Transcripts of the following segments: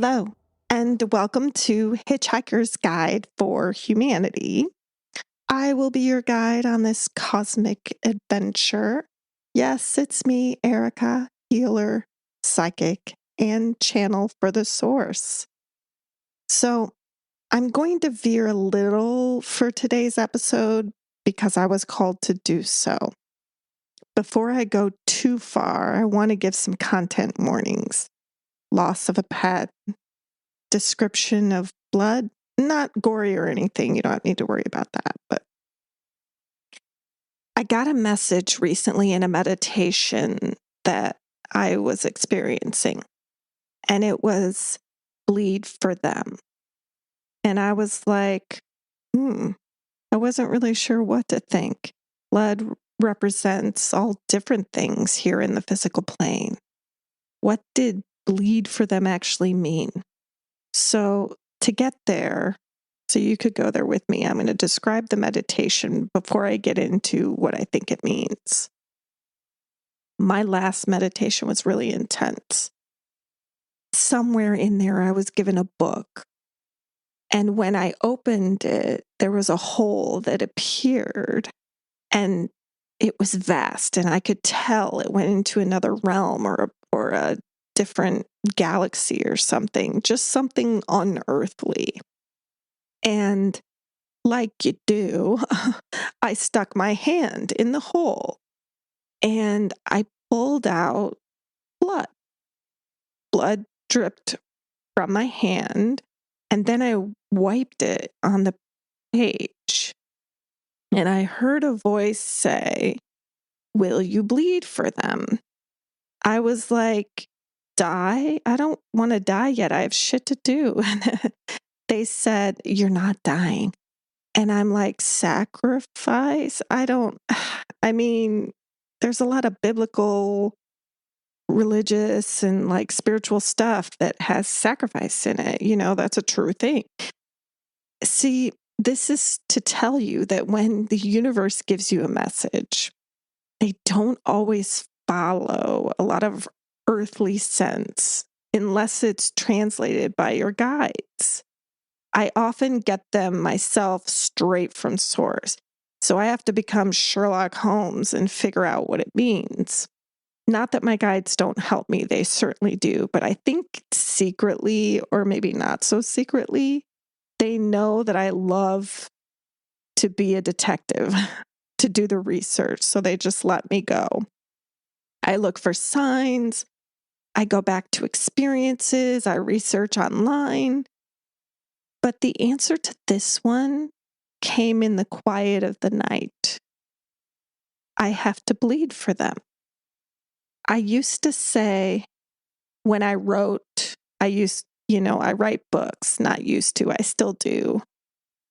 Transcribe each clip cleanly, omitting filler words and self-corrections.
Hello, and welcome to Hitchhiker's Guide for Humanity. I will be your guide on this cosmic adventure. Yes, it's me, Erica, healer, psychic, and channel for the source. So, I'm going to veer a little for today's episode because I was called to do so. Before I go too far, I want to give some content warnings. Loss of a pet, description of blood, not gory or anything. You don't need to worry about that. But I got a message recently in a meditation that I was experiencing, and it was bleed for them. And I was like, I wasn't really sure what to think. Blood represents all different things here in the physical plane. What did bleed for them actually mean? So to get there, so you could go there with me, I'm going to describe the meditation before I get into what I think it means. My last meditation was really intense. Somewhere in there, I was given a book. And when I opened it, there was a hole that appeared. And it was vast. And I could tell it went into another realm or a different galaxy or something, just something unearthly. And like you do, I stuck my hand in the hole and I pulled out blood. Blood dripped from my hand, and then I wiped it on the page. And I heard a voice say, "Will you bleed for them?" I was like, "Die? I don't want to die yet. I have shit to do." And they said, "You're not dying." And I'm like, sacrifice? I mean, there's a lot of biblical, religious, and like spiritual stuff that has sacrifice in it. That's a true thing. See, this is to tell you that when the universe gives you a message, they don't always follow a lot of earthly sense unless it's translated by your guides. I often get them myself straight from source. So I have to become Sherlock Holmes and figure out what it means. Not that my guides don't help me, they certainly do, but I think secretly, or maybe not so secretly, they know that I love to be a detective, to do the research, so they just let me go. I look for signs, I go back to experiences, I research online. But the answer to this one came in the quiet of the night. I have to bleed for them. I used to say when I wrote, I write books, not used to, I still do,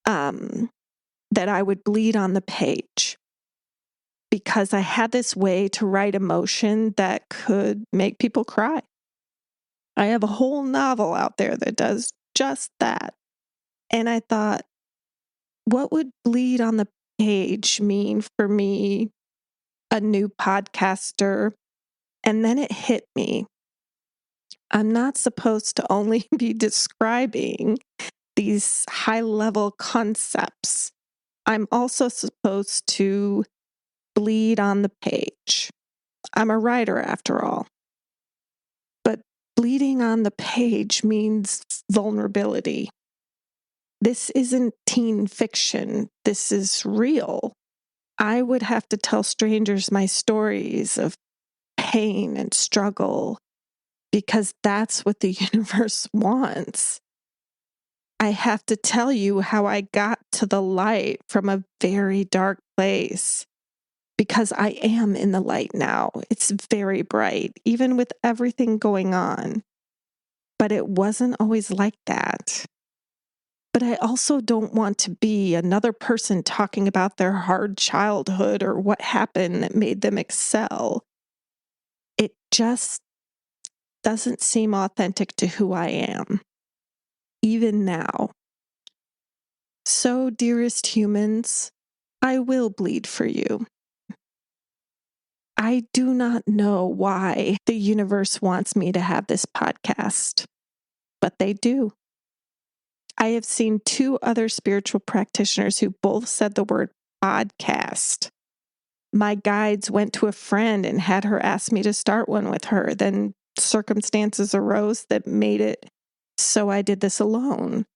that I would bleed on the page because I had this way to write emotion that could make people cry. I have a whole novel out there that does just that. And I thought, what would bleed on the page mean for me, a new podcaster? And then it hit me. I'm not supposed to only be describing these high-level concepts. I'm also supposed to bleed on the page. I'm a writer after all. But bleeding on the page means vulnerability. This isn't teen fiction. This is real. I would have to tell strangers my stories of pain and struggle because that's what the universe wants. I have to tell you how I got to the light from a very dark place because I am in the light now. It's very bright, even with everything going on. But it wasn't always like that. But I also don't want to be another person talking about their hard childhood or what happened that made them excel. It just doesn't seem authentic to who I am, even now. So, dearest humans, I will bleed for you. I do not know why the universe wants me to have this podcast. but they do. I have seen 2 other spiritual practitioners who both said the word podcast. My guides went to a friend and had her ask me to start one with her. Then circumstances arose that made it so I did this alone,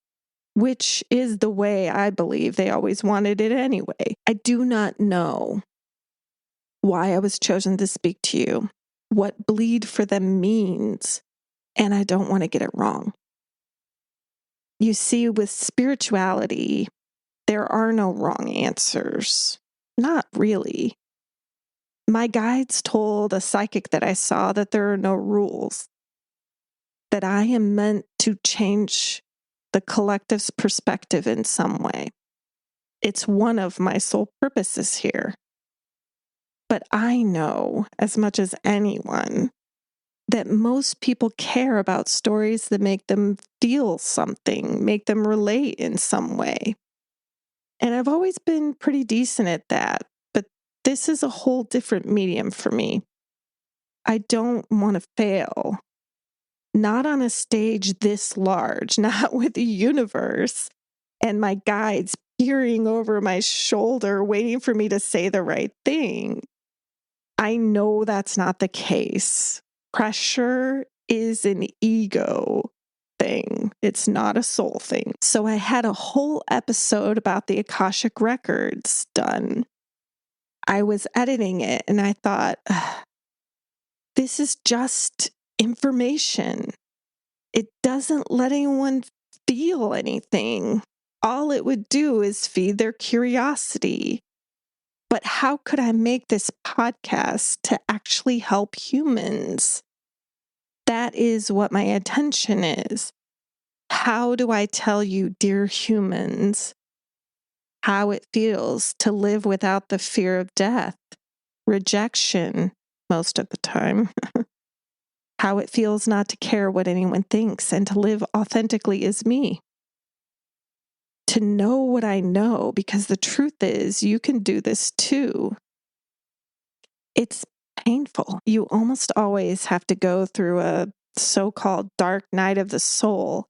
which is the way I believe they always wanted it anyway. I do not know why I was chosen to speak to you, what bleed for them means, and I don't want to get it wrong. You see, with spirituality, there are no wrong answers. Not really. My guides told a psychic that I saw that there are no rules, that I am meant to change the collective's perspective in some way. It's one of my sole purposes here. But I know, as much as anyone, that most people care about stories that make them feel something, make them relate in some way. And I've always been pretty decent at that, but this is a whole different medium for me. I don't want to fail. Not on a stage this large, not with the universe and my guides peering over my shoulder, waiting for me to say the right thing. I know that's not the case. Pressure is an ego thing. It's not a soul thing. So I had a whole episode about the Akashic Records done. I was editing it and I thought, this is just information. It doesn't let anyone feel anything. All it would do is feed their curiosity. But how could I make this podcast to actually help humans? That is what my intention is. How do I tell you, dear humans, how it feels to live without the fear of death, rejection most of the time, how it feels not to care what anyone thinks and to live authentically as me? To know what I know, because the truth is, you can do this too. It's painful. You almost always have to go through a so-called dark night of the soul.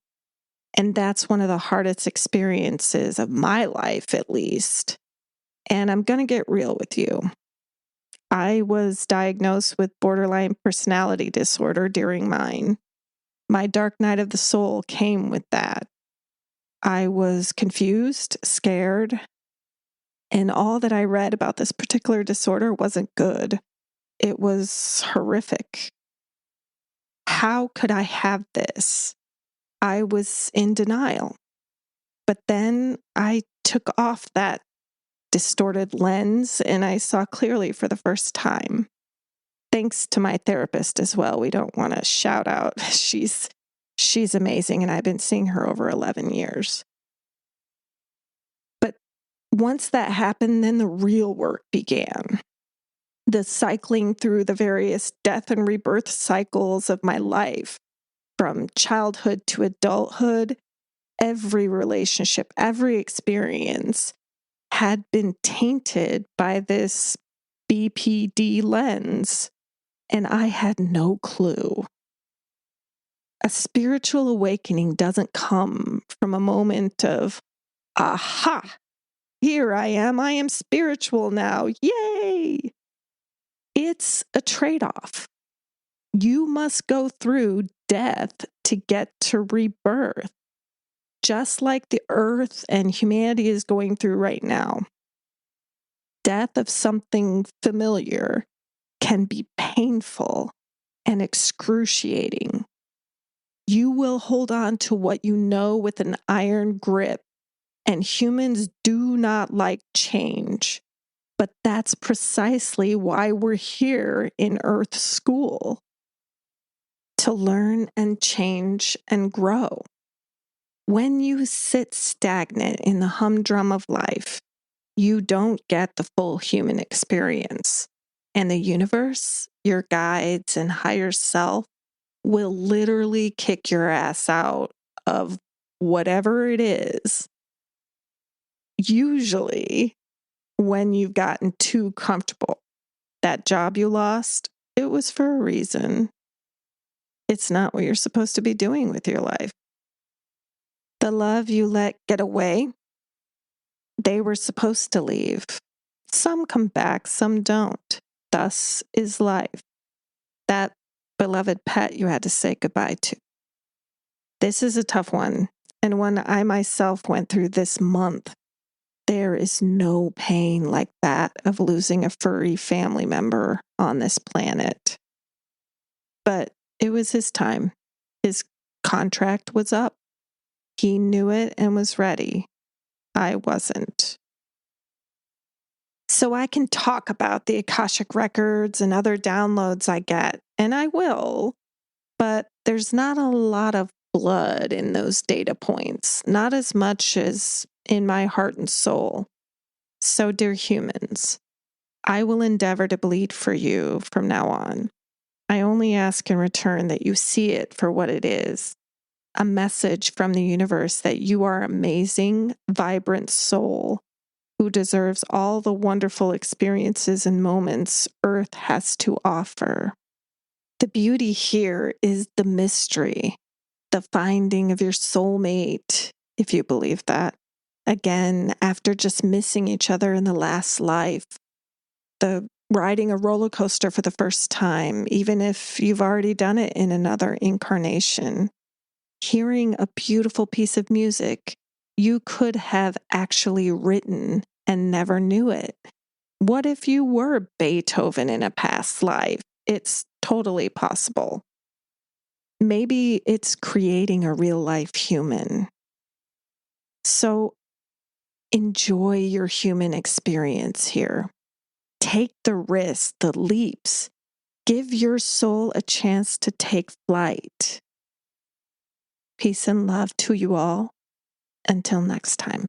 And that's one of the hardest experiences of my life, at least. And I'm going to get real with you. I was diagnosed with borderline personality disorder during mine. My dark night of the soul came with that. I was confused, scared, and all that I read about this particular disorder wasn't good. It was horrific. How could I have this? I was in denial. But then I took off that distorted lens and I saw clearly for the first time. Thanks to my therapist as well. We don't want to shout out. She's amazing and I've been seeing her over 11 years. But once that happened, then the real work began. The cycling through the various death and rebirth cycles of my life, from childhood to adulthood, every relationship, every experience had been tainted by this BPD lens, and I had no clue. A spiritual awakening doesn't come from a moment of, aha, here I am spiritual now, yay! It's a trade-off. You must go through death to get to rebirth, just like the earth and humanity is going through right now. Death of something familiar can be painful and excruciating. You will hold on to what you know with an iron grip, and humans do not like change. But that's precisely why we're here in Earth School, to learn and change and grow. When you sit stagnant in the humdrum of life, you don't get the full human experience. And the universe, your guides, and higher self will literally kick your ass out of whatever it is. Usually, when you've gotten too comfortable, that job you lost, it was for a reason. It's not what you're supposed to be doing with your life. The love you let get away, they were supposed to leave. Some come back, some don't. Thus is life. That beloved pet you had to say goodbye to. This is a tough one, and one I myself went through this month. There is no pain like that of losing a furry family member on this planet. But it was his time. His contract was up. He knew it and was ready. I wasn't. So I can talk about the Akashic records and other downloads I get, and I will, but there's not a lot of blood in those data points, not as much as in my heart and soul. So, dear humans, I will endeavor to bleed for you from now on. I only ask in return that you see it for what it is, a message from the universe that you are amazing, vibrant soul who deserves all the wonderful experiences and moments Earth has to offer. The beauty here is the mystery, the finding of your soulmate, if you believe that. Again, after just missing each other in the last life, the riding a roller coaster for the first time, even if you've already done it in another incarnation. Hearing a beautiful piece of music you could have actually written and never knew it. What if you were Beethoven in a past life? It's totally possible. Maybe it's creating a real life human. So enjoy your human experience here. Take the risks, the leaps. Give your soul a chance to take flight. Peace and love to you all. Until next time.